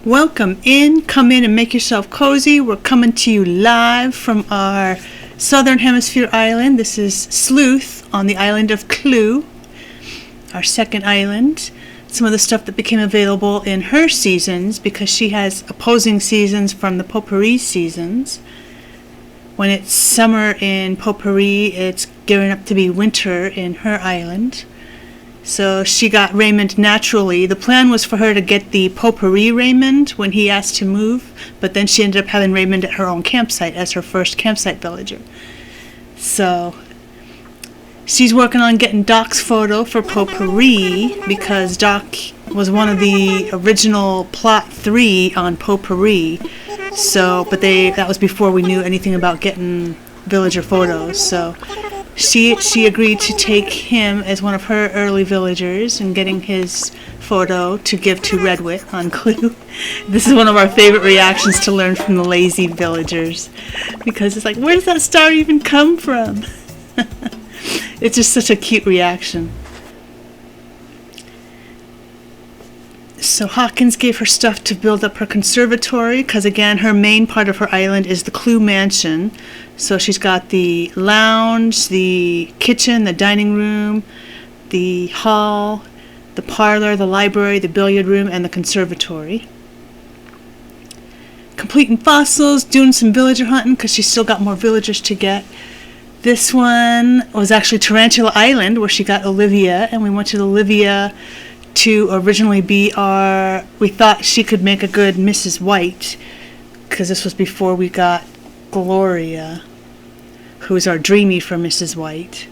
Welcome in. Come in and make yourself cozy. We're coming to you live from our southern hemisphere island. This is Sleuth on the island of Clue, our second island. Some of the stuff that became available in her seasons, because she has opposing seasons from the Potpourri seasons. When it's summer in Potpourri, it's gearing up to be winter in her island. So she got Raymond naturally. The plan was for her to get the Potpourri Raymond when he asked to move, but then she ended up having Raymond at her own campsite as her first campsite villager. So she's working on getting Doc's photo for Potpourri, because Doc was one of the original plot 3 on Potpourri. So, but that was before we knew anything about getting villager photos. So she agreed to take him as one of her early villagers and getting his photo to give to Redwit on Clue. This is one of our favorite reactions to learn from the lazy villagers, because it's like, where does that star even come from? It's just such a cute reaction. So Hawkins gave her stuff to build up her conservatory, because again, her main part of her island is the Clue mansion. So she's got the lounge, the kitchen, the dining room, the hall, the parlor, the library, the billiard room, and the conservatory. Completing fossils, doing some villager hunting, because she's still got more villagers to get. This one was actually Tarantula Island, where she got Olivia, and we wanted Olivia to originally be we thought she could make a good Mrs. White, because this was before we got Gloria, who's our dreamy for Mrs. White.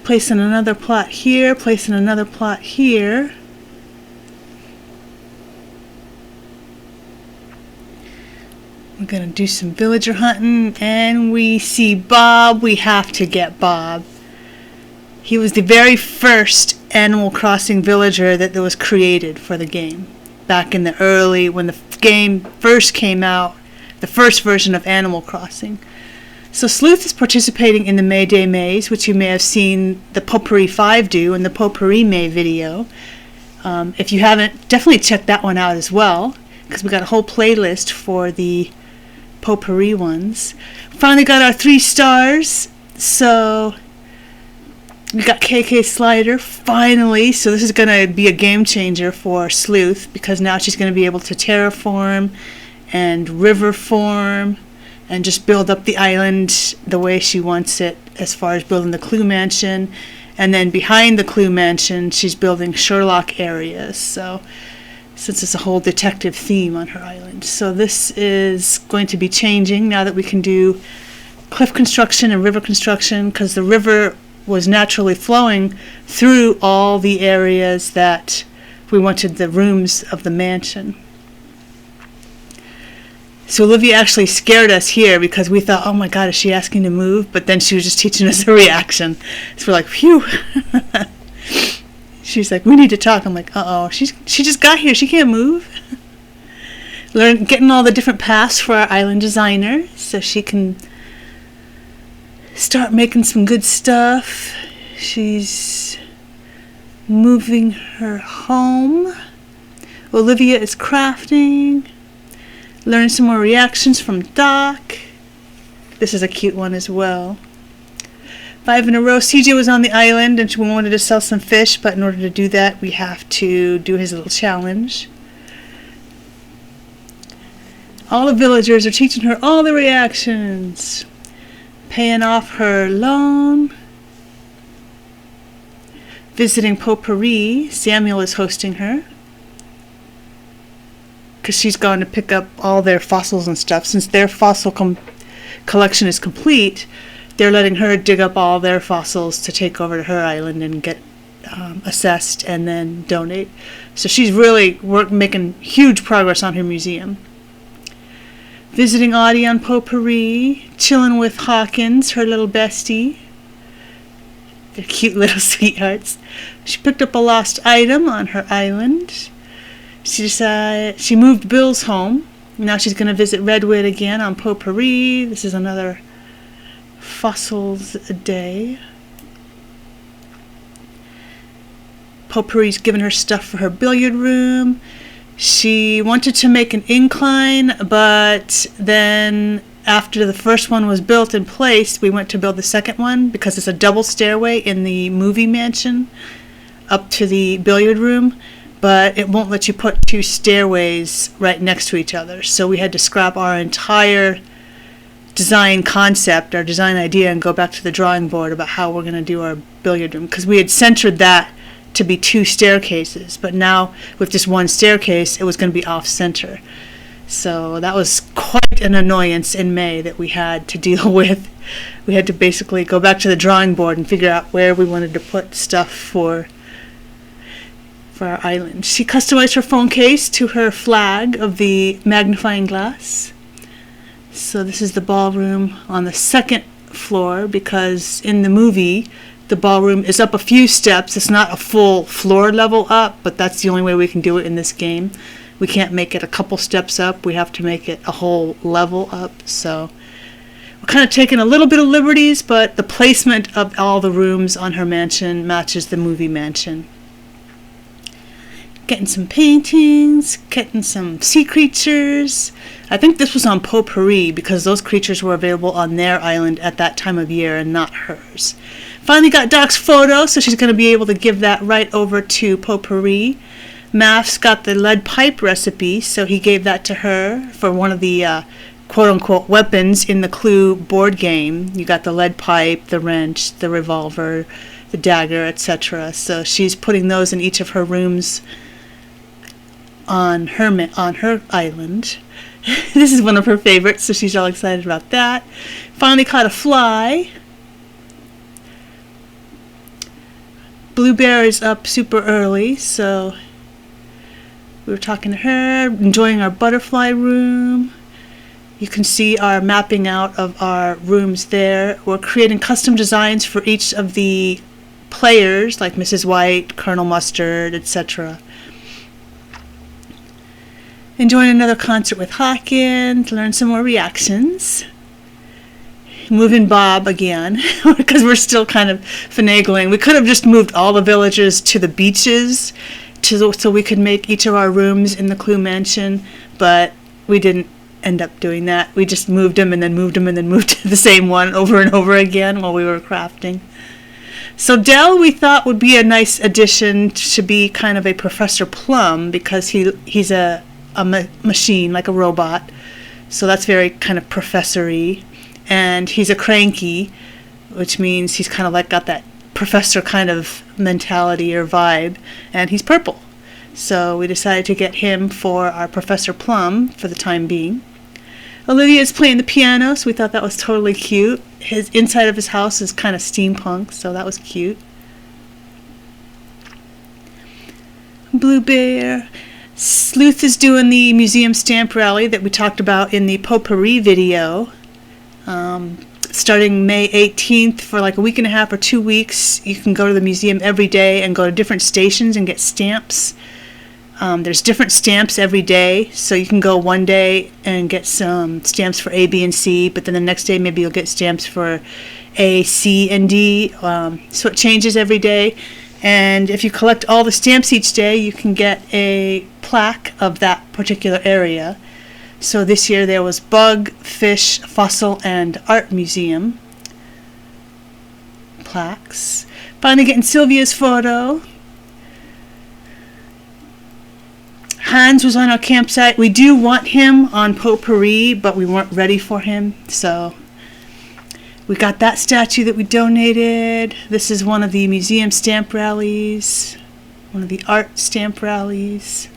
Placing another plot here, placing another plot here. We're going to do some villager hunting, and we see Bob. We have to get Bob. He was the very first Animal Crossing villager that was created for the game. Back in the when the game first came out, the first version of Animal Crossing. So Sleuth is participating in the May Day Maze, which you may have seen the Potpourri 5 do in the Potpourri May video. If you haven't, definitely check that one out as well, because we got a whole playlist for the Potpourri ones. Finally got our 3 stars, so we got KK Slider, finally. So this is going to be a game changer for Sleuth, because now she's going to be able to terraform and river form and just build up the island the way she wants it, as far as building the Clue Mansion. And then behind the Clue Mansion, she's building Sherlock areas. So since it's a whole detective theme on her island. So this is going to be changing now that we can do cliff construction and river construction, because the river was naturally flowing through all the areas that we wanted the rooms of the mansion. So Olivia actually scared us here, because we thought, oh my God, is she asking to move? But then she was just teaching us a reaction. So we're like, phew. She's like, we need to talk. I'm like, uh-oh, she just got here. She can't move. Getting all the different paths for our island designer, so she can start making some good stuff. She's moving her home. Olivia is crafting. Learn some more reactions from Doc. This is a cute one as well. 5 in a row. CJ was on the island and she wanted to sell some fish, but in order to do that, we have to do his little challenge. All the villagers are teaching her all the reactions. Paying off her loan. Visiting Potpourri. Samuel is hosting her, because she's gone to pick up all their fossils and stuff. Since their fossil collection is complete, they're letting her dig up all their fossils to take over to her island and get assessed and then donate. So she's really making huge progress on her museum. Visiting Audie on Potpourri, chilling with Hawkins, her little bestie. They're cute little sweethearts. She picked up a lost item on her island. She moved Bill's home. Now she's going to visit Redwood again on Potpourri. This is another fossils a day. Potpourri's given her stuff for her billiard room. She wanted to make an incline, but then after the first one was built in place, we went to build the second one because it's a double stairway in the movie mansion up to the billiard room, but it won't let you put two stairways right next to each other. So we had to scrap our entire design concept, our design idea, and go back to the drawing board about how we're going to do our billiard room, because we had centered that to be two staircases, but now with just one staircase it was going to be off center. So that was quite an annoyance in May that we had to deal with. We had to basically go back to the drawing board and figure out where we wanted to put stuff for our island. She customized her phone case to her flag of the magnifying glass. So this is the ballroom on the second floor, because in the movie the ballroom is up a few steps. It's not a full floor level up, but that's the only way we can do it in this game. We can't make it a couple steps up. We have to make it a whole level up. So we're kind of taking a little bit of liberties, but the placement of all the rooms on her mansion matches the movie mansion. Getting some paintings, getting some sea creatures. I think this was on Potpourri because those creatures were available on their island at that time of year and not hers. Finally got Doc's photo, so she's going to be able to give that right over to Potpourri. Math's got the lead pipe recipe, so he gave that to her for one of the quote-unquote weapons in the Clue board game. You got the lead pipe, the wrench, the revolver, the dagger, etc. So she's putting those in each of her rooms on her island. This is one of her favorites, so she's all excited about that. Finally caught a fly. Blue Bear is up super early, so we were talking to her, enjoying our butterfly room. You can see our mapping out of our rooms there. We're creating custom designs for each of the players, like Mrs. White, Colonel Mustard, etc. Enjoying another concert with Hawkins, learn some more reactions. Moving Bob again, because we're still kind of finagling. We could have just moved all the villagers to the beaches so we could make each of our rooms in the Clue Mansion, but we didn't end up doing that. We just moved them and then moved them and then moved to the same one over and over again while we were crafting. So Dell we thought would be a nice addition to be kind of a Professor Plum, because he's a machine, like a robot. So that's very kind of professor-y. And he's a cranky, which means he's kind of like got that professor kind of mentality or vibe, and he's purple. So we decided to get him for our Professor Plum for the time being. Olivia's playing the piano, so we thought that was totally cute. His inside of his house is kind of steampunk, so that was cute. Blue Bear. Sleuth is doing the museum stamp rally that we talked about in the Potpourri video. Starting May 18th for like a week and a half or 2 weeks, you can go to the museum every day and go to different stations and get stamps. There's different stamps every day, so you can go one day and get some stamps for A, B, and C, but then the next day maybe you'll get stamps for A, C, and D. So it changes every day. And if you collect all the stamps each day, you can get a plaque of that particular area. So this year there was Bug, Fish, Fossil, and Art Museum plaques. Finally getting Sylvia's photo. Hans was on our campsite. We do want him on Potpourri, but we weren't ready for him, so we got that statue that we donated. This is one of the museum stamp rallies, one of the art stamp rallies.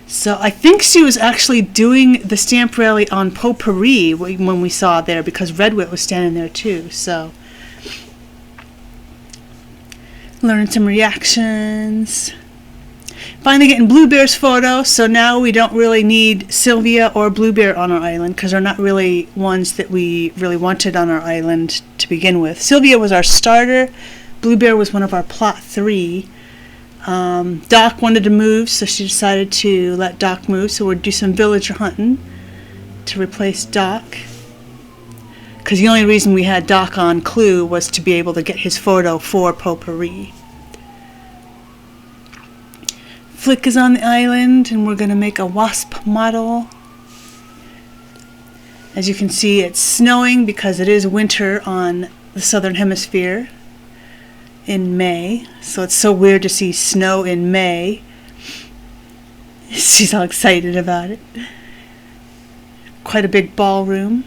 So I think she was actually doing the stamp rally on Potpourri when we saw there, because Redwit was standing there too. So learning some reactions. Finally getting Blue Bear's photo, so now we don't really need Sylvia or Blue Bear on our island, because they're not really ones that we really wanted on our island to begin with. Sylvia was our starter. Blue Bear was one of our plot 3. Doc wanted to move, so she decided to let Doc move, so we'll do some villager hunting to replace Doc, because the only reason we had Doc on Clue was to be able to get his photo for Potpourri. Flick is on the island, and we're going to make a wasp model. As you can see, it's snowing because it is winter on the southern hemisphere in May. So it's so weird to see snow in May. She's all excited about it. Quite a big ballroom.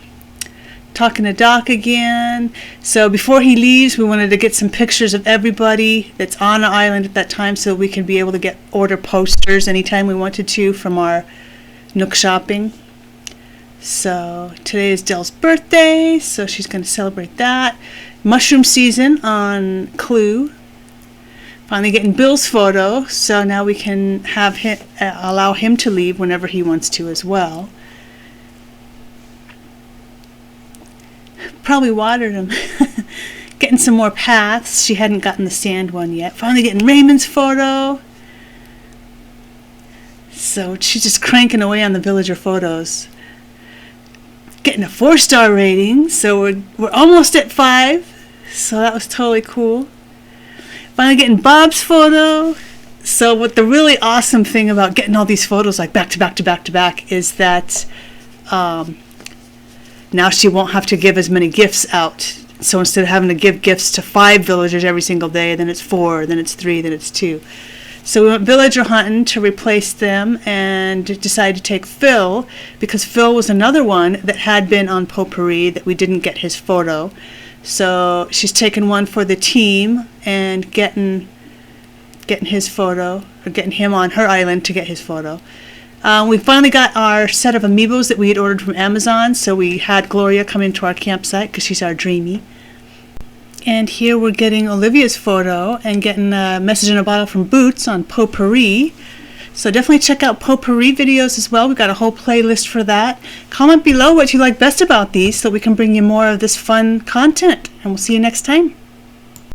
Talking to Doc again. So before he leaves, we wanted to get some pictures of everybody that's on the island at that time so we can be able to order posters anytime we wanted to from our Nook shopping. So today is Dell's birthday, so she's going to celebrate that. Mushroom season on Clue. Finally getting Bill's photo, so now we can have him, allow him to leave whenever he wants to as well. Probably watered him. Getting some more paths. She hadn't gotten the sand one yet. Finally getting Raymond's photo. So she's just cranking away on the villager photos. Getting a 4-star rating. So we're almost at 5. So that was totally cool. Finally getting Bob's photo. So what the really awesome thing about getting all these photos like back to back to back to back is that now she won't have to give as many gifts out. So instead of having to give gifts to 5 villagers every single day, then it's 4, then it's 3, then it's 2. So we went villager hunting to replace them and decided to take Phil because Phil was another one that had been on Potpourri that we didn't get his photo. So she's taking one for the team and getting his photo, or getting him on her island to get his photo. We finally got our set of amiibos that we had ordered from Amazon, so we had Gloria come into our campsite because she's our dreamy. And here we're getting Olivia's photo and getting a message in a bottle from Boots on Potpourri. So definitely check out Potpourri videos as well. We've got a whole playlist for that. Comment below what you like best about these so we can bring you more of this fun content. And we'll see you next time.